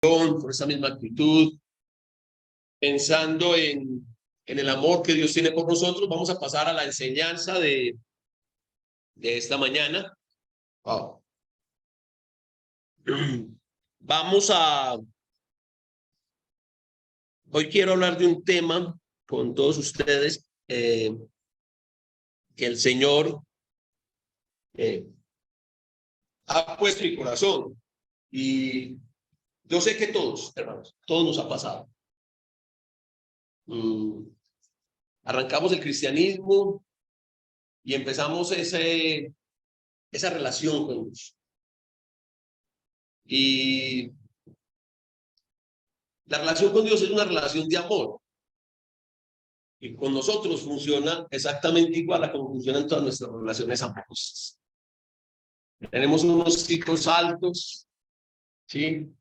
con esa misma actitud, pensando en el amor que Dios tiene por nosotros. Vamos a pasar a la enseñanza de esta mañana. Wow. Hoy quiero hablar de un tema con todos ustedes que el Señor ha puesto en mi corazón. Y yo sé que todos, hermanos, todos nos ha pasado. Arrancamos el cristianismo y empezamos esa relación con Dios. Y la relación con Dios es una relación de amor. Y con nosotros funciona exactamente igual a como funcionan todas nuestras relaciones amorosas. Tenemos unos picos altos, ¿sí?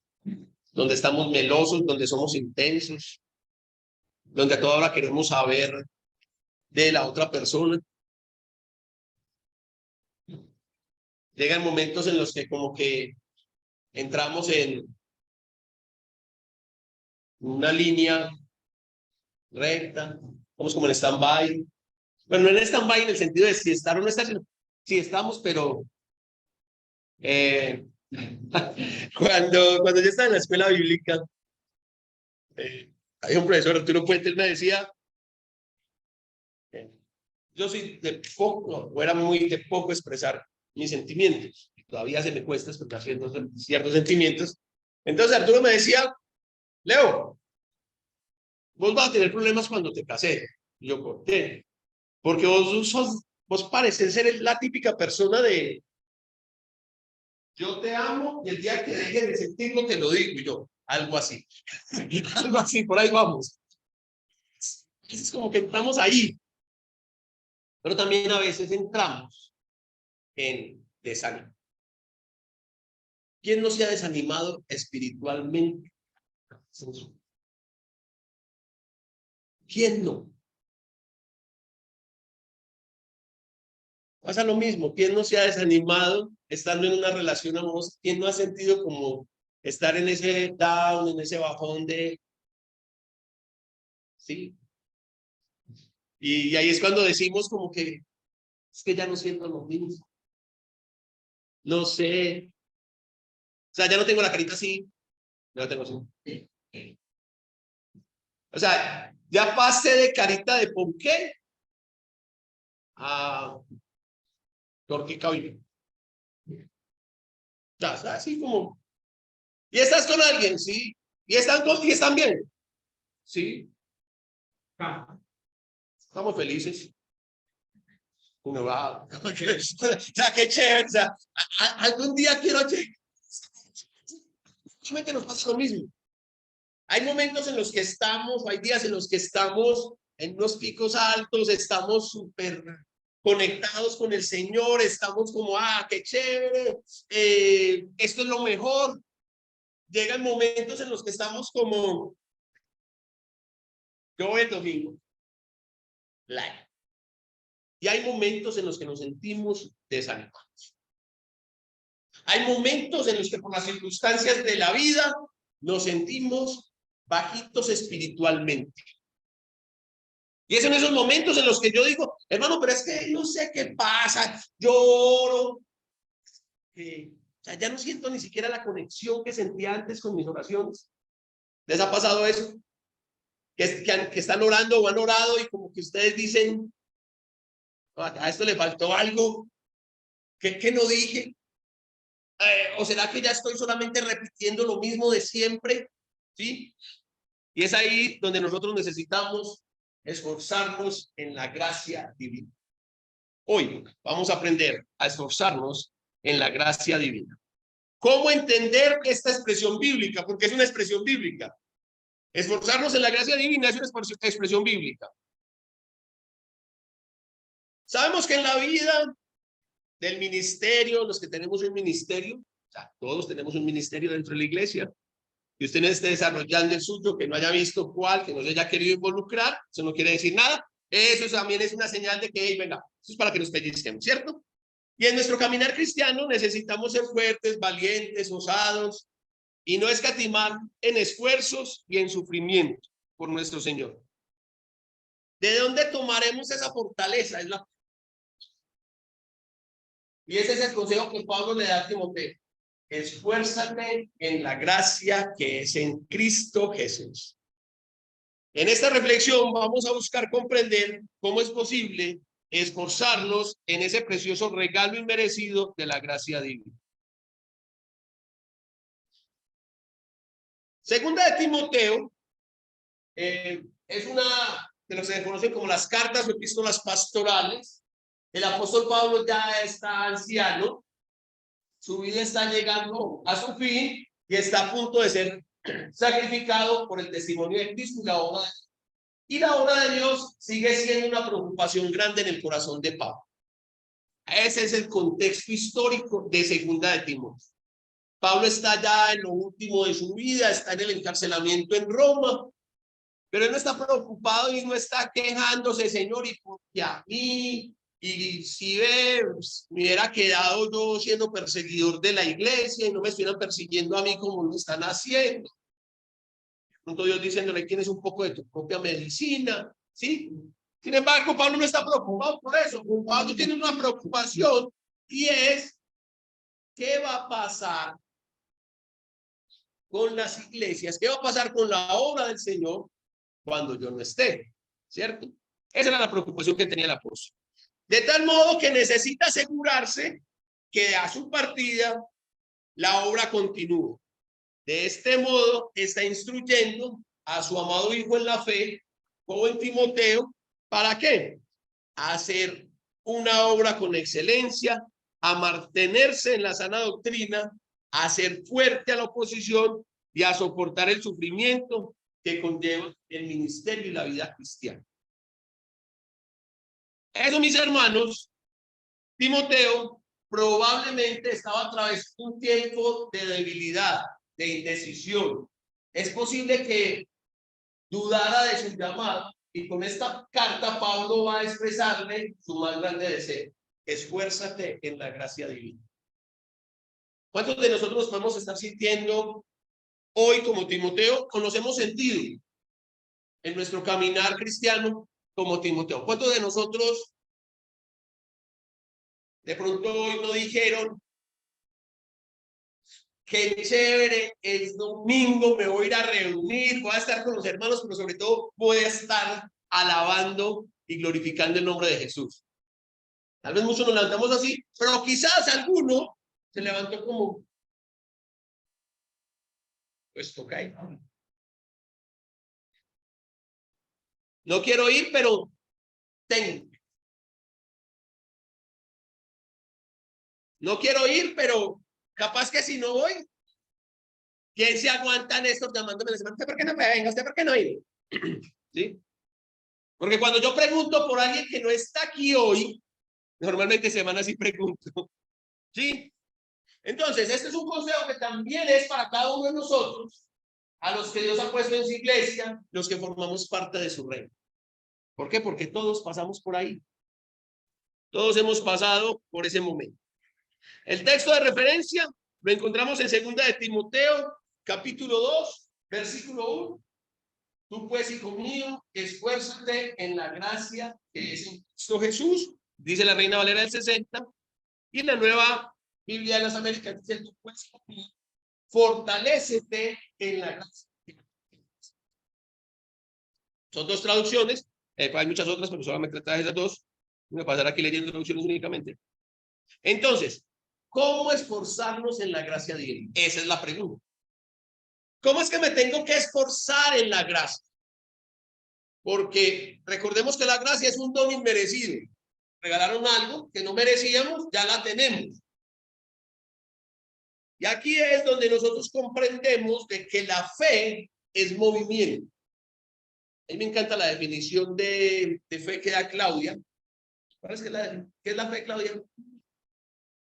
Donde estamos melosos, donde somos intensos, donde a toda hora queremos saber de la otra persona. Llegan momentos en los que como que entramos en una línea recta, estamos como en stand-by. Bueno, no en stand-by en el sentido de si estar o no estar, sino si estamos, pero cuando yo estaba en la escuela bíblica, hay un profesor, Arturo Puente, él me decía, yo soy de poco, o era muy de poco expresar mis sentimientos. Todavía se me cuesta expresar ciertos sentimientos. Entonces Arturo me decía, Leo, vos vas a tener problemas cuando te cases. Y yo, ¿por qué? Porque vos pareces ser la típica persona de yo te amo y el día que deje de sentirlo te lo digo. Y yo, algo así. Algo así, por ahí vamos. Es como que entramos ahí. Pero también a veces entramos en desánimo. ¿Quién no se ha desanimado espiritualmente? ¿Quién no? Pasa lo mismo. ¿Quién no se ha desanimado estando en una relación amorosa? ¿Quién no ha sentido como estar en ese down, en ese bajón de... Sí. Y ahí es cuando decimos como que es que ya no siento lo mismo. No sé. O sea, ya no tengo la carita así. Ya no tengo así. O sea, ya pasé de carita de ponqué a tortica hoy. Ya, así como. ¿Y estás con alguien? Sí. ¿Y están bien? Sí. Estamos felices. Uno va. O sea, qué chévere. O sea, algún día quiero. Solamente nos pasa lo mismo. Hay momentos en los que estamos, hay días en los que estamos en unos picos altos, estamos súper conectados con el Señor, estamos como, qué chévere, esto es lo mejor. Llegan momentos en los que estamos como, yo voy el domingo, like. Y hay momentos en los que nos sentimos desanimados. Hay momentos en los que por las circunstancias de la vida nos sentimos bajitos espiritualmente. Y es en esos momentos en los que yo digo, hermano, pero es que no sé qué pasa, lloro. O sea, ya no siento ni siquiera la conexión que sentía antes con mis oraciones. ¿Les ha pasado eso? Que están orando o han orado y como que ustedes dicen, a esto le faltó algo, ¿qué no dije? ¿O será que ya estoy solamente repitiendo lo mismo de siempre? ¿Sí? Y es ahí donde nosotros necesitamos esforzarnos en la gracia divina. Hoy vamos a aprender a esforzarnos en la gracia divina. ¿Cómo entender esta expresión bíblica? Porque es una expresión bíblica. Esforzarnos en la gracia divina es una expresión bíblica. Sabemos que en la vida del ministerio, los que tenemos un ministerio, o sea, todos tenemos un ministerio dentro de la iglesia, y usted esté desarrollando el suyo, que no haya visto cuál, que no se haya querido involucrar, eso no quiere decir nada. Eso también es una señal de que, hey, venga, eso es para que nos pellizquemos, ¿cierto? Y en nuestro caminar cristiano necesitamos ser fuertes, valientes, osados, y no escatimar en esfuerzos y en sufrimiento por nuestro Señor. ¿De dónde tomaremos esa fortaleza? Y ese es el consejo que Pablo le da a Timoteo. Esfuérzate en la gracia que es en Cristo Jesús. En esta reflexión vamos a buscar comprender cómo es posible esforzarnos en ese precioso regalo inmerecido de la gracia divina. Segunda de Timoteo es una de lo que se conocen como las cartas o epístolas pastorales. El apóstol Pablo ya está anciano, su vida está llegando a su fin y está a punto de ser sacrificado por el testimonio de Cristo y la obra de Dios sigue siendo una preocupación grande en el corazón de Pablo. Ese es el contexto histórico de Segunda de Timoteo. Pablo está ya en lo último de su vida, está en el encarcelamiento en Roma, pero él no está preocupado y no está quejándose, Señor, y porque a mí, y si ves, me hubiera quedado yo siendo perseguidor de la iglesia y no me estuvieran persiguiendo a mí como lo están haciendo. Pronto Dios diciéndole, tienes un poco de tu propia medicina, ¿sí? Sin embargo, Pablo no está preocupado por eso. Pablo tiene una preocupación y es, ¿qué va a pasar con las iglesias? ¿Qué va a pasar con la obra del Señor cuando yo no esté? ¿Cierto? Esa era la preocupación que tenía el apóstol. De tal modo que necesita asegurarse que a su partida la obra continúe. De este modo está instruyendo a su amado hijo en la fe, joven Timoteo, ¿para qué? A hacer una obra con excelencia, a mantenerse en la sana doctrina, a ser fuerte a la oposición y a soportar el sufrimiento que conlleva el ministerio y la vida cristiana. Eso, mis hermanos, Timoteo probablemente estaba atravesando un tiempo de debilidad, de indecisión. Es posible que dudara de su llamado y con esta carta Pablo va a expresarle su más grande deseo. Esfuérzate en la gracia divina. ¿Cuántos de nosotros podemos estar sintiendo hoy como Timoteo o nos hemos sentido en nuestro caminar cristiano como Timoteo? ¿Cuántos de nosotros de pronto hoy no dijeron, qué chévere, es domingo, me voy a ir a reunir, voy a estar con los hermanos, pero sobre todo voy a estar alabando y glorificando el nombre de Jesús? Tal vez muchos nos levantamos así, pero quizás alguno se levantó como, pues toca ir. No quiero ir, pero tengo. No quiero ir, pero capaz que si no voy, ¿quién se aguanta, Néstor, llamándome? ¿Usted por qué no me venga? ¿Usted por qué no viene? ¿Sí? Porque cuando yo pregunto por alguien que no está aquí hoy, normalmente se van así pregunto. ¿Sí? Entonces, este es un consejo que también es para cada uno de nosotros, a los que Dios ha puesto en su iglesia, los que formamos parte de su reino. ¿Por qué? Porque todos pasamos por ahí. Todos hemos pasado por ese momento. El texto de referencia lo encontramos en 2 de Timoteo, capítulo 2, versículo 1. Tú pues, hijo mío, esfuérzate en la gracia que es en Cristo Jesús, dice la Reina Valera del 60, y la Nueva Biblia de las Américas dice, tú pues, hijo mío, fortalécete en la gracia. Son dos traducciones, hay muchas otras, pero solamente trae esas dos. Voy a pasar aquí leyendo traducciones únicamente. Entonces, ¿cómo esforzarnos en la gracia divina? Esa es la pregunta. ¿Cómo es que me tengo que esforzar en la gracia? Porque recordemos que la gracia es un don inmerecido. Regalaron algo que no merecíamos, ya la tenemos. Y aquí es donde nosotros comprendemos de que la fe es movimiento. A mí me encanta la definición de fe que da Claudia. ¿Cuál es qué es la fe, Claudia?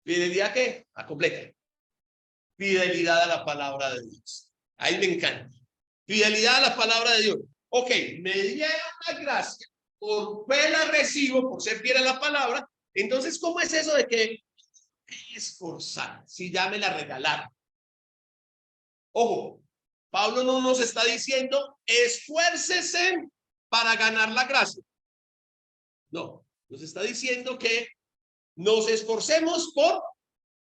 ¿Fidelidad qué? A completa. Fidelidad a la palabra de Dios. Ahí me encanta. Fidelidad a la palabra de Dios. Ok, me dieron la gracia, por fe la recibo, por ser fiel a la palabra. Entonces, ¿cómo es eso de que esforzar si ya me la regalaron? Ojo, Pablo no nos está diciendo esfuércese para ganar la gracia. No, nos está diciendo que nos esforcemos por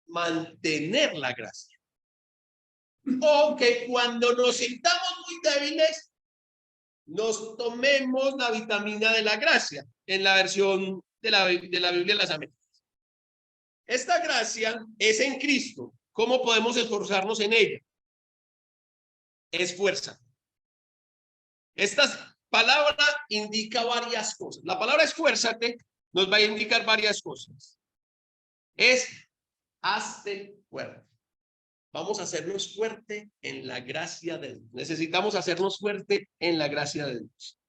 mantener la gracia. O que cuando nos sintamos muy débiles, nos tomemos la vitamina de la gracia, en la versión de la Biblia de las Américas. Esta gracia es en Cristo. ¿Cómo podemos esforzarnos en ella? Es fuerza. Esta palabra indica varias cosas. La palabra esfuérzate nos va a indicar varias cosas. Es hazte fuerte. Vamos a hacernos fuerte en la gracia de Dios. Necesitamos hacernos fuerte en la gracia de Dios.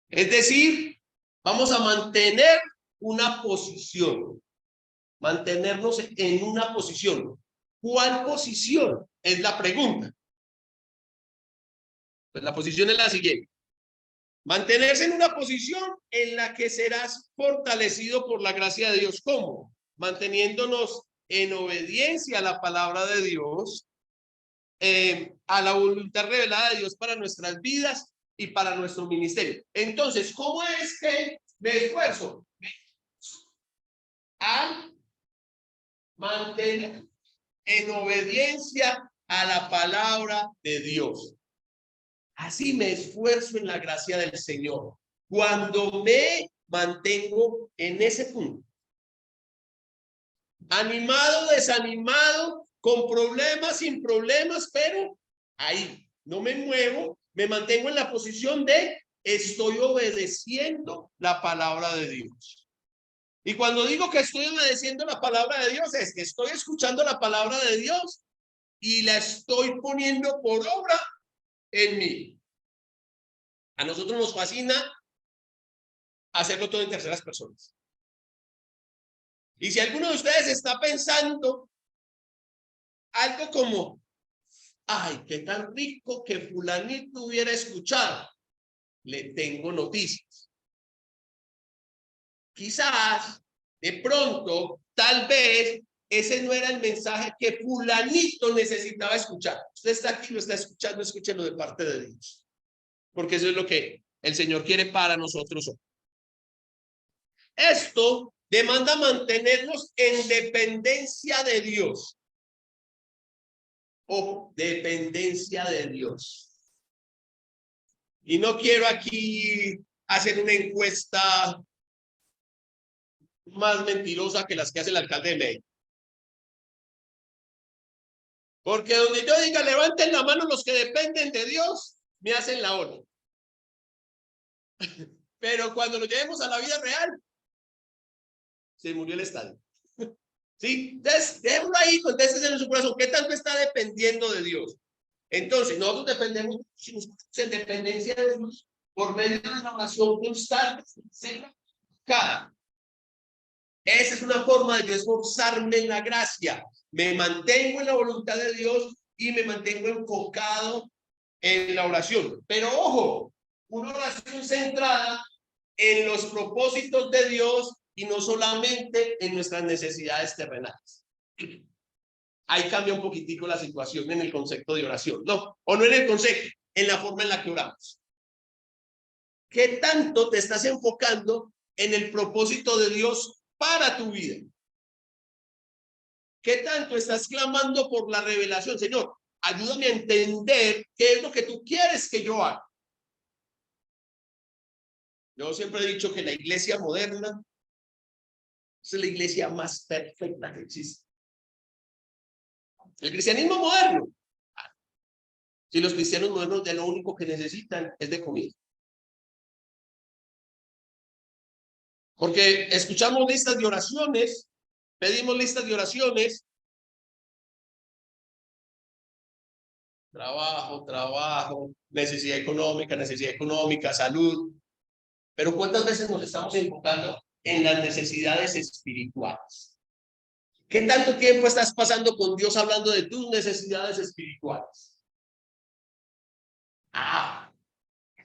Es decir, vamos a mantener una posición. Mantenernos en una posición. ¿Cuál posición? Es la pregunta. Pues la posición es la siguiente. Mantenerse en una posición en la que serás fortalecido por la gracia de Dios. ¿Cómo? Manteniéndonos en obediencia a la palabra de Dios, a la voluntad revelada de Dios para nuestras vidas y para nuestro ministerio. Entonces, ¿cómo es que me esfuerzo? A mantener en obediencia a la palabra de Dios. Así me esfuerzo en la gracia del Señor. Cuando me mantengo en ese punto. Animado, desanimado, con problemas, sin problemas, pero ahí no me muevo, me mantengo en la posición de estoy obedeciendo la palabra de Dios. Y cuando digo que estoy obedeciendo la palabra de Dios, es que estoy escuchando la palabra de Dios y la estoy poniendo por obra en mí. A nosotros nos fascina hacerlo todo en terceras personas. Y si alguno de ustedes está pensando algo como, ay, qué tan rico que fulanito hubiera escuchado, le tengo noticias. Quizás, de pronto, tal vez, ese no era el mensaje que fulanito necesitaba escuchar. Usted está aquí, lo está escuchando, escúchelo de parte de Dios. Porque eso es lo que el Señor quiere para nosotros hoy. Esto demanda mantenernos en dependencia de Dios. O dependencia de Dios. Y no quiero aquí hacer una encuesta más mentirosa que las que hace el alcalde de Medellín. Porque donde yo diga levanten la mano los que dependen de Dios, me hacen la ola. Pero cuando lo llevemos a la vida real, se murió el estadio. ¿Sí? Entonces, déjenlo ahí, contéstese en su corazón. ¿Qué tanto está dependiendo de Dios? Entonces, nosotros dependemos en dependencia de Dios por medio de una oración constante, sincera, cada. Esa es una forma de yo esforzarme en la gracia. Me mantengo en la voluntad de Dios y me mantengo enfocado en la oración. Pero ojo, una oración centrada en los propósitos de Dios y no solamente en nuestras necesidades terrenales. Ahí cambia un poquitico la situación en el concepto de oración. No, o no en el concepto, en la forma en la que oramos. ¿Qué tanto te estás enfocando en el propósito de Dios para tu vida? ¿Qué tanto estás clamando por la revelación? Señor, ayúdame a entender qué es lo que tú quieres que yo haga. Yo siempre he dicho que la iglesia moderna es la iglesia más perfecta que existe. El cristianismo moderno. Si los cristianos modernos de lo único que necesitan es de comida. Porque escuchamos listas de oraciones, pedimos listas de oraciones. Trabajo, necesidad económica, salud. Pero ¿cuántas veces nos estamos enfocando en las necesidades espirituales? ¿Qué tanto tiempo estás pasando con Dios hablando de tus necesidades espirituales?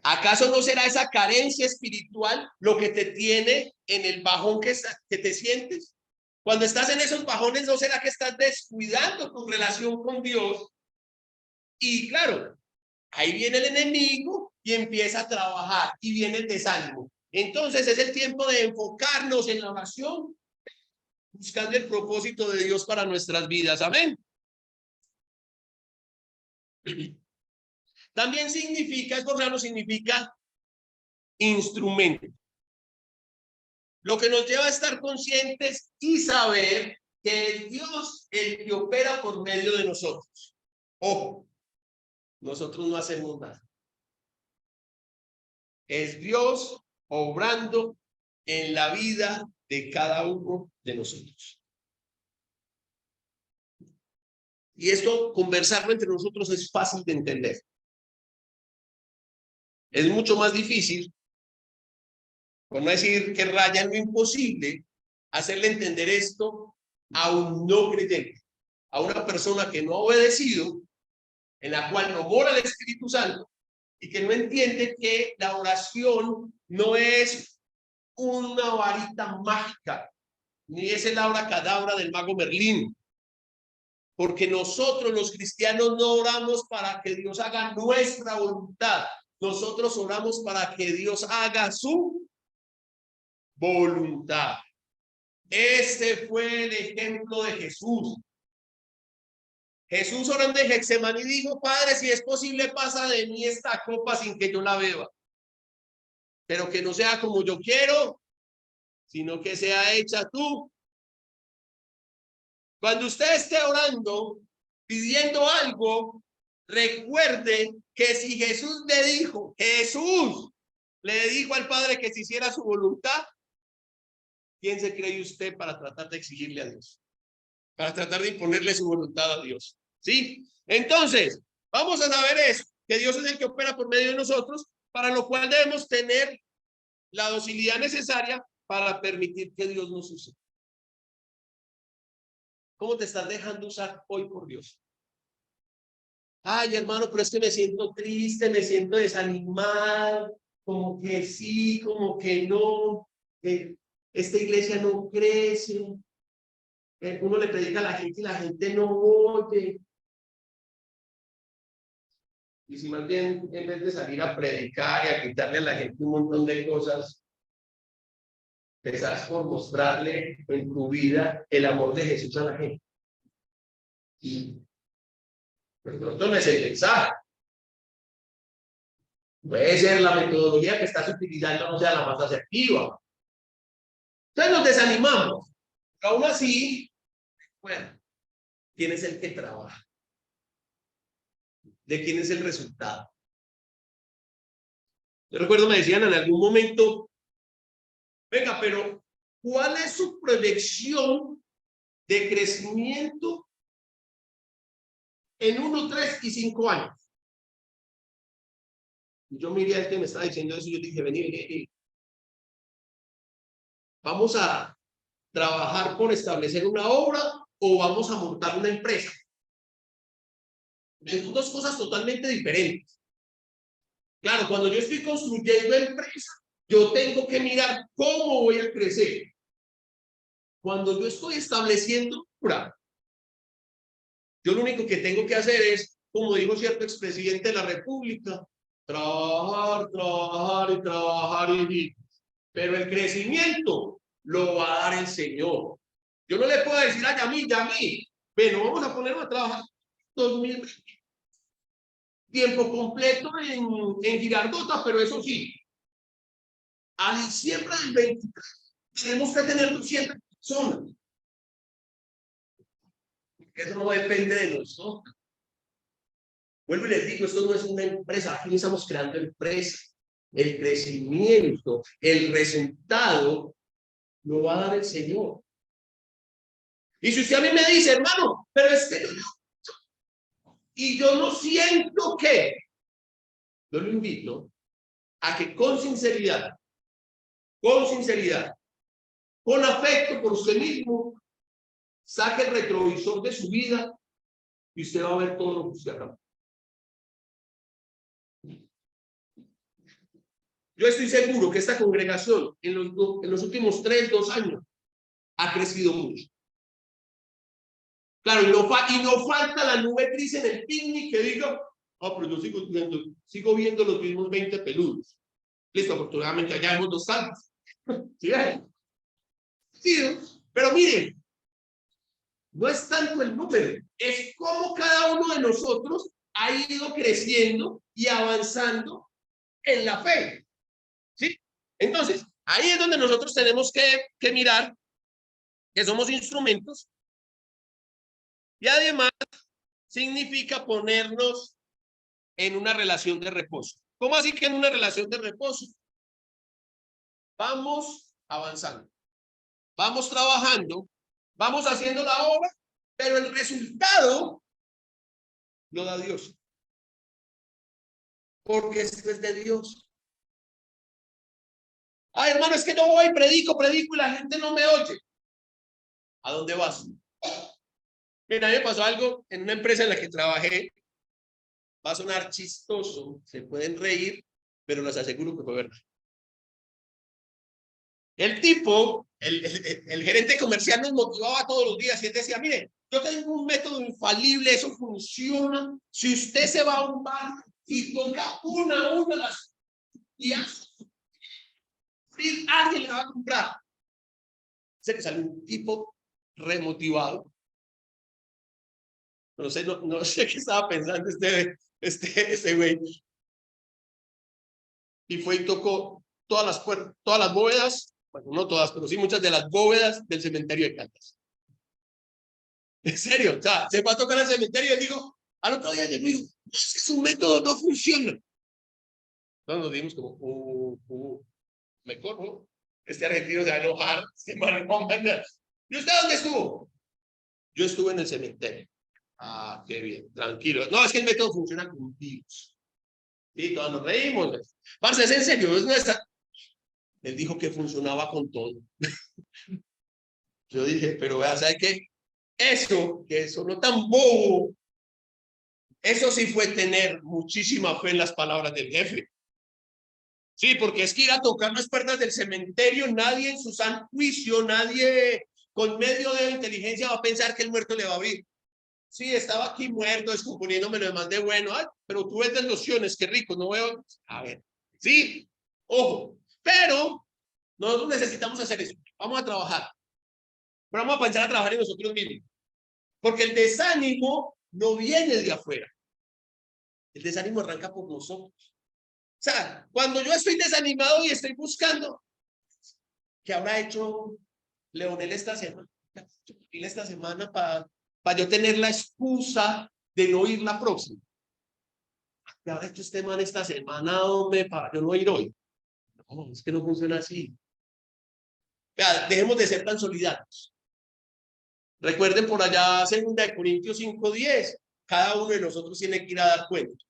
¿Acaso no será esa carencia espiritual lo que te tiene en el bajón que te sientes? Cuando estás en esos bajones, ¿no será que estás descuidando tu relación con Dios? Y claro, ahí viene el enemigo y empieza a trabajar y viene el desánimo. Entonces es el tiempo de enfocarnos en la oración, buscando el propósito de Dios para nuestras vidas. Amén. También significa, esforzarnos significa instrumento. Lo que nos lleva a estar conscientes y saber que es Dios el que opera por medio de nosotros. Ojo, nosotros no hacemos nada. Es Dios obrando en la vida de cada uno de nosotros. Y esto, conversarlo entre nosotros, es fácil de entender. Es mucho más difícil, por no decir que raya en lo imposible, hacerle entender esto a un no creyente, a una persona que no ha obedecido, en la cual no mora el Espíritu Santo y que no entiende que la oración no es una varita mágica, ni es el abracadabra del mago Merlín, porque nosotros los cristianos no oramos para que Dios haga nuestra voluntad, nosotros oramos para que Dios haga su voluntad. Este fue el ejemplo de Jesús. Jesús orando en Getsemaní dijo: Padre, si es posible, pasa de mí esta copa sin que yo la beba, pero que no sea como yo quiero, sino que sea hecha tú. Cuando usted esté orando, pidiendo algo, recuerde que si Jesús le dijo al Padre que se hiciera su voluntad, ¿quién se cree usted para tratar de exigirle a Dios? Para tratar de imponerle su voluntad a Dios. ¿Sí? Entonces, vamos a saber eso, que Dios es el que opera por medio de nosotros, para lo cual debemos tener la docilidad necesaria para permitir que Dios nos use. ¿Cómo te estás dejando usar hoy por Dios? Ay, hermano, pero es que me siento triste, me siento desanimado, como que sí, como que no, esta iglesia no crece, uno le predica a la gente y la gente no oye. Y si más bien, en vez de salir a predicar y a quitarle a la gente un montón de cosas, empezás por mostrarle en tu vida el amor de Jesús a la gente. Y de pronto no es el mensaje. Puede ser la metodología que estás utilizando no sea la más asertiva. Entonces nos desanimamos. Pero aún así, bueno, ¿quién es el que trabaja? ¿De quién es el resultado? Yo recuerdo me decían en algún momento: venga, pero ¿cuál es su proyección de crecimiento en 1, 3 y 5 años? Y yo miré al que me estaba diciendo eso y yo dije: vení. ¿Vamos a trabajar por establecer una obra o vamos a montar una empresa? Son dos cosas totalmente diferentes. Claro, cuando yo estoy construyendo empresa, yo tengo que mirar cómo voy a crecer. Cuando yo estoy estableciendo obra, yo lo único que tengo que hacer es, como dijo cierto expresidente de la República, trabajar y trabajar y pero el crecimiento lo va a dar el Señor. Yo no le puedo decir a Yamil, bueno, vamos a ponernos a trabajar 2020, tiempo completo en Girardota, pero eso sí, a diciembre del 23 tenemos que tener 200 personas. Eso no depende de nosotros. Vuelvo y les digo, esto no es una empresa, aquí no estamos creando empresas. El crecimiento, el resultado lo va a dar el Señor. Y si usted a mí me dice: hermano, pero es que y yo no siento que, yo lo invito a que con sinceridad, con afecto por usted mismo, saque el retrovisor de su vida y usted va a ver todo lo que usted acaba. Yo estoy seguro que esta congregación en los últimos 2 años ha crecido mucho. Claro, y no falta la nube gris en el picnic que diga, pero yo sigo viendo los mismos 20 peludos. Listo, afortunadamente allá hemos dos salvos. ¿Sí ven? Sí, pero miren, no es tanto el número, es cómo cada uno de nosotros ha ido creciendo y avanzando en la fe. ¿Sí? Entonces, ahí es donde nosotros tenemos que mirar que somos instrumentos y además significa ponernos en una relación de reposo. ¿Cómo así que en una relación de reposo? Vamos avanzando, vamos trabajando, vamos haciendo la obra, pero el resultado lo da Dios. Porque esto es de Dios. Ay, hermano, es que yo voy, predico y la gente no me oye. ¿A dónde vas? Mira, a mí me pasó algo en una empresa en la que trabajé. Va a sonar chistoso, se pueden reír, pero les aseguro que fue verdad. El tipo, el gerente comercial nos motivaba todos los días y él decía, mire, yo tengo un método infalible, eso funciona. Si usted se va a un bar y toca una las y alguien le va a comprar. Sé que sale un tipo remotivado. No sé qué estaba pensando este güey. Y fue y tocó todas las bóvedas, bueno, no todas, pero sí muchas de las bóvedas del cementerio de Caldas. En serio, o sea, se fue a tocar el cementerio y dijo, al otro día llegó y dijo, su método no funciona. Entonces nos dimos como, me corro, este argentino se va a enojar, se va a enojar. ¿Y usted dónde estuvo? Yo estuve en el cementerio. Ah, qué bien, tranquilo. No, es que el método funciona con virus. Y todos nos reímos. Parce, es en serio, es nuestra. Él dijo que funcionaba con todo. Yo dije, pero vea, ¿sabe qué? Que sonó tan bobo, eso sí fue tener muchísima fe en las palabras del jefe. Sí, porque es que ir a tocar las puertas del cementerio, nadie en su sano juicio, nadie con medio de inteligencia va a pensar que el muerto le va a abrir. Sí, estaba aquí muerto, descomponiéndome lo demás de bueno, ay, pero tú ves de lociones, qué rico, no veo. A ver, sí, ojo, pero nosotros necesitamos hacer eso. Vamos a trabajar, pero vamos a pensar a trabajar en nosotros mismos, porque el desánimo no viene de afuera, el desánimo arranca por nosotros. O sea, cuando yo estoy desanimado y estoy buscando, ¿qué habrá hecho Leonel esta semana para yo tener la excusa de no ir la próxima? ¿Qué habrá hecho este man esta semana, hombre, para yo no ir hoy? No, es que no funciona así. Vea, dejemos de ser tan solidarios. Recuerden por allá, 2 Corintios 5:10, cada uno de nosotros tiene que ir a dar cuenta.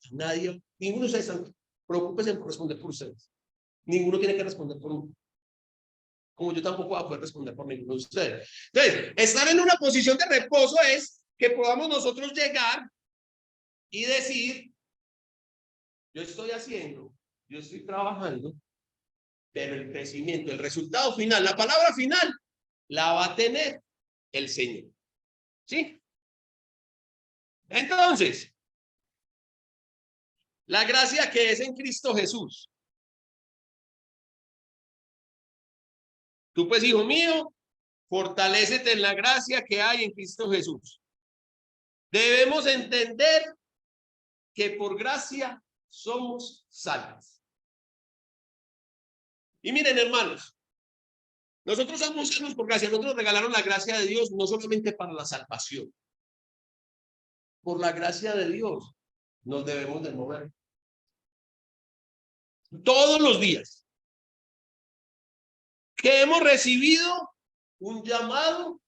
Ninguno de ustedes, preocúpense por responder por ustedes. Ninguno tiene que responder por uno. Como yo tampoco voy a poder responder por ninguno de ustedes. Entonces, estar en una posición de reposo es que podamos nosotros llegar y decir, yo estoy trabajando, pero el crecimiento, el resultado final, la palabra final, la va a tener el Señor. ¿Sí? Entonces, la gracia que es en Cristo Jesús. Tú pues, hijo mío, fortalécete en la gracia que hay en Cristo Jesús. Debemos entender que por gracia somos salvos. Y miren, hermanos, nosotros somos salvos por gracia. Nosotros regalaron la gracia de Dios no solamente para la salvación. Por la gracia de Dios nos debemos de mover. Todos los días que hemos recibido un llamado,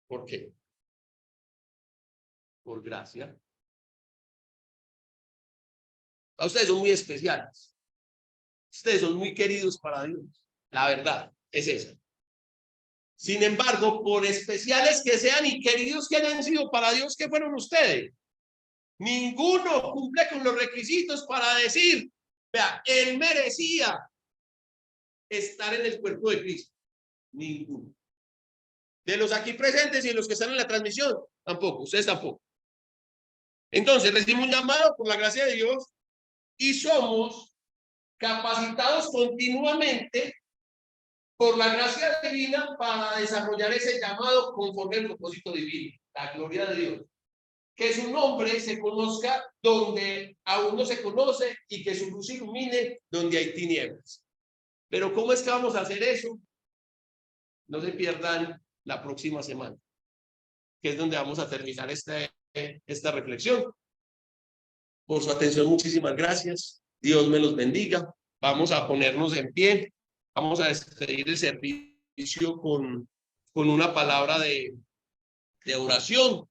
¿por qué? Por gracia. A ustedes son muy especiales. Ustedes son muy queridos para Dios. La verdad es esa. Sin embargo, por especiales que sean y queridos que hayan sido para Dios, ¿qué fueron ustedes? Ninguno cumple con los requisitos para decir, vea, él merecía estar en el cuerpo de Cristo. Ninguno. De los aquí presentes y los que están en la transmisión, tampoco, ustedes tampoco. Entonces, recibimos un llamado por la gracia de Dios y somos capacitados continuamente por la gracia divina para desarrollar ese llamado conforme al propósito divino, la gloria de Dios. Que su nombre se conozca donde aún no se conoce y que su luz ilumine donde hay tinieblas. Pero ¿cómo es que vamos a hacer eso? No se pierdan la próxima semana, que es donde vamos a terminar esta reflexión. Por su atención, muchísimas gracias. Dios me los bendiga. Vamos a ponernos en pie. Vamos a despedir el servicio con una palabra de oración.